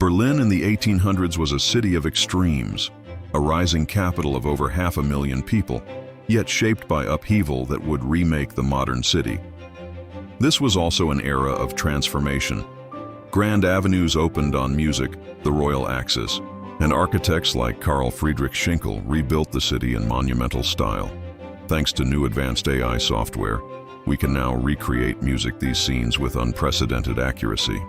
Berlin in the 1800s was a city of extremes, a rising capital of over 500,000 people, yet shaped by upheaval that would remake the modern city. This was also an era of transformation. Grand avenues opened on music, the royal axis, and architects like Karl Friedrich Schinkel rebuilt the city in monumental style. Thanks to new advanced AI software, we can now recreate these scenes with unprecedented accuracy.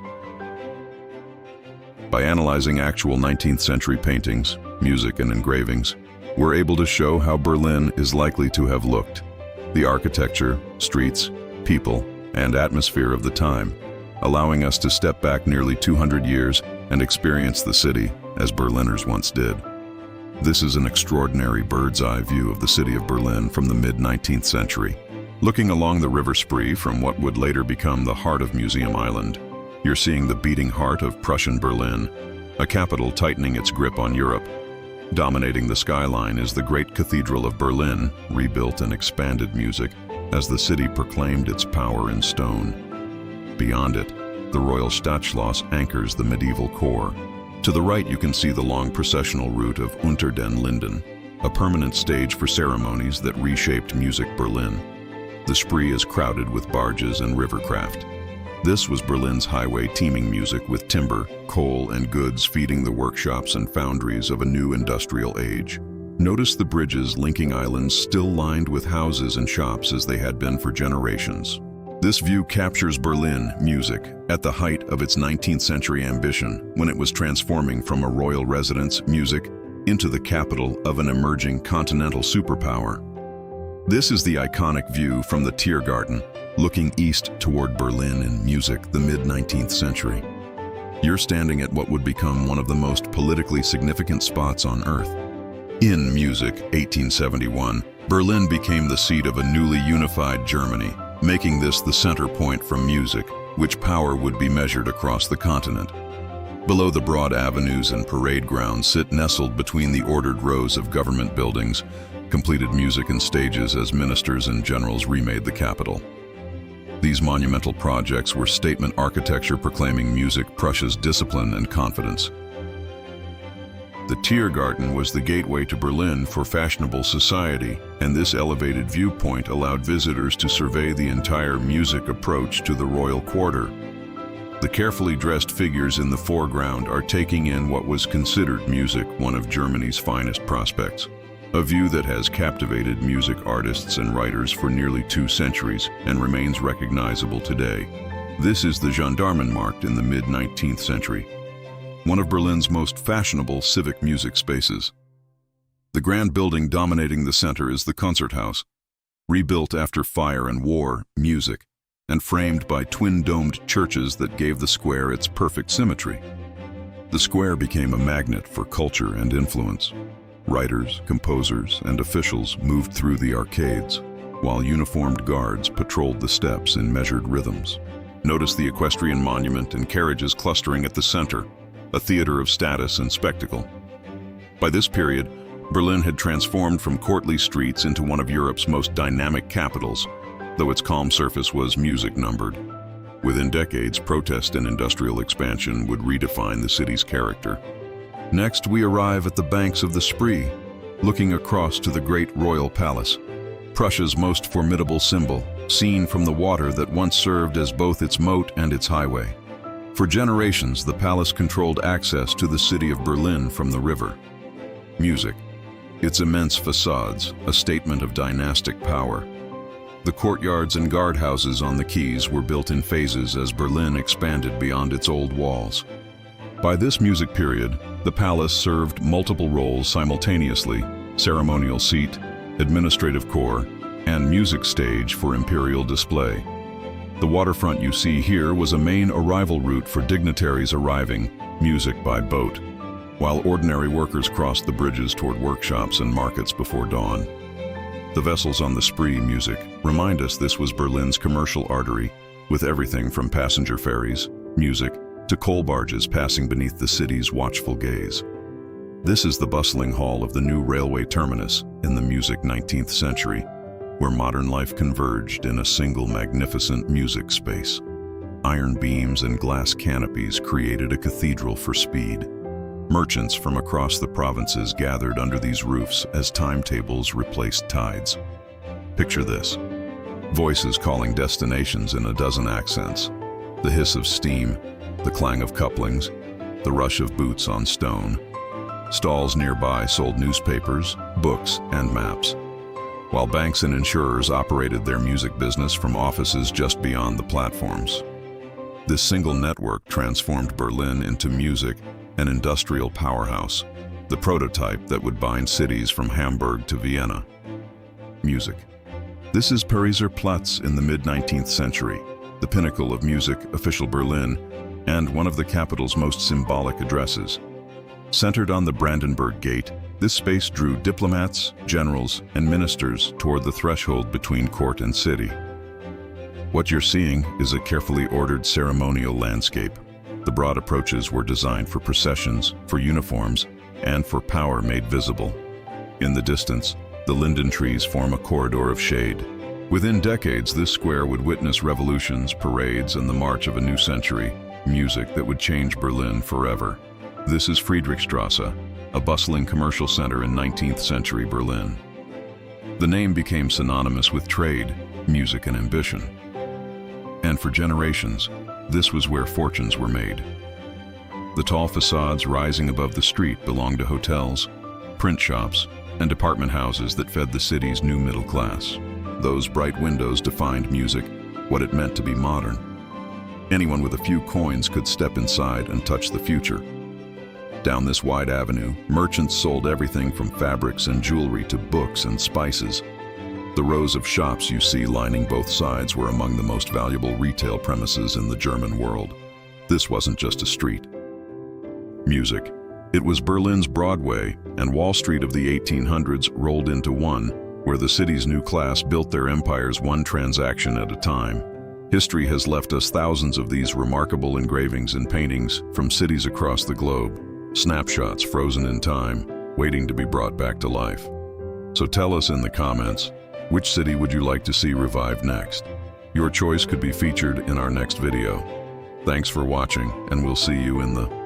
By analyzing actual 19th century paintings, music, and engravings, we're able to show how Berlin is likely to have looked. The architecture, streets, people, and atmosphere of the time, allowing us to step back nearly 200 years and experience the city as Berliners once did. This is an extraordinary bird's-eye view of the city of Berlin from the mid-19th century. Looking along the River Spree from what would later become the heart of Museum Island, you're seeing the beating heart of Prussian Berlin, a capital tightening its grip on Europe. Dominating the skyline is the great Cathedral of Berlin, rebuilt and expanded music as the city proclaimed its power in stone. Beyond it, the Royal Stadtschloss anchors the medieval core. To the right, you can see the long processional route of Unter den Linden, a permanent stage for ceremonies that reshaped music Berlin. The Spree is crowded with barges and rivercraft. This was Berlin's highway teeming music with timber, coal, and goods feeding the workshops and foundries of a new industrial age. Notice the bridges linking islands still lined with houses and shops as they had been for generations. This view captures Berlin music at the height of its 19th century ambition when it was transforming from a royal residence music into the capital of an emerging continental superpower. This is the iconic view from the Tiergarten, looking east toward Berlin in music, the mid-19th century. You're standing at what would become one of the most politically significant spots on Earth. In music, 1871, Berlin became the seat of a newly unified Germany, making this the center point from music, which power would be measured across the continent. Below the broad avenues and parade grounds sit nestled between the ordered rows of government buildings, completed music and stages as ministers and generals remade the capital. These monumental projects were statement architecture proclaiming music Prussia's discipline and confidence. The Tiergarten was the gateway to Berlin for fashionable society, and this elevated viewpoint allowed visitors to survey the entire music approach to the royal quarter. The carefully dressed figures in the foreground are taking in what was considered music, one of Germany's finest prospects. A view that has captivated music artists and writers for nearly 2 centuries and remains recognizable today. This is the Gendarmenmarkt in the mid-19th century, one of Berlin's most fashionable civic music spaces. The grand building dominating the center is the Concerthaus, rebuilt after fire and war, music, and framed by twin-domed churches that gave the square its perfect symmetry. The square became a magnet for culture and influence. Writers, composers, and officials moved through the arcades, while uniformed guards patrolled the steps in measured rhythms. Notice the equestrian monument and carriages clustering at the center, a theater of status and spectacle. By this period, Berlin had transformed from courtly streets into one of Europe's most dynamic capitals, though its calm surface was music-numbered. Within decades, protest and industrial expansion would redefine the city's character. Next, we arrive at the banks of the Spree, looking across to the great royal palace, Prussia's most formidable symbol, seen from the water that once served as both its moat and its highway. For generations, the palace controlled access to the city of Berlin from the river. Music, its immense facades, a statement of dynastic power. The courtyards and guardhouses on the quays were built in phases as Berlin expanded beyond its old walls. By this music period, the palace served multiple roles simultaneously: ceremonial seat, administrative core, and music stage for imperial display. The waterfront you see here was a main arrival route for dignitaries arriving, music by boat, while ordinary workers crossed the bridges toward workshops and markets before dawn. The vessels on the Spree music remind us this was Berlin's commercial artery, with everything from passenger ferries, music, to coal barges passing beneath the city's watchful gaze. This is the bustling hall of the new railway terminus in the music 19th century, where modern life converged in a single magnificent music space. Iron beams and glass canopies created a cathedral for speed. Merchants from across the provinces gathered under these roofs as timetables replaced tides. Picture this. Voices calling destinations in a dozen accents. The hiss of steam, the clang of couplings, the rush of boots on stone. Stalls nearby sold newspapers, books, and maps, while banks and insurers operated their music business from offices just beyond the platforms. This single network transformed Berlin into music, an industrial powerhouse, the prototype that would bind cities from Hamburg to Vienna. Music. This is Pariser Platz in the mid-19th century, the pinnacle of music, official Berlin, and one of the capital's most symbolic addresses. Centered on the Brandenburg Gate, this space drew diplomats, generals, and ministers toward the threshold between court and city. What you're seeing is a carefully ordered ceremonial landscape. The broad approaches were designed for processions, for uniforms, and for power made visible. In the distance, the linden trees form a corridor of shade. Within decades, this square would witness revolutions, parades, and the march of a new century, music that would change Berlin forever. This is Friedrichstrasse, a bustling commercial center in 19th century Berlin. The name became synonymous with trade, music, and ambition. And for generations, this was where fortunes were made. The tall facades rising above the street belonged to hotels, print shops, and apartment houses that fed the city's new middle class. Those bright windows defined music, what it meant to be modern. Anyone with a few coins could step inside and touch the future. Down this wide avenue, merchants sold everything from fabrics and jewelry to books and spices. The rows of shops you see lining both sides were among the most valuable retail premises in the German world. This wasn't just a street. Music. It was Berlin's Broadway, and Wall Street of the 1800s rolled into one, where the city's new class built their empires one transaction at a time. History has left us thousands of these remarkable engravings and paintings from cities across the globe. Snapshots frozen in time, waiting to be brought back to life. So tell us in the comments, which city would you like to see revived next? Your choice could be featured in our next video. Thanks for watching, and we'll see you in the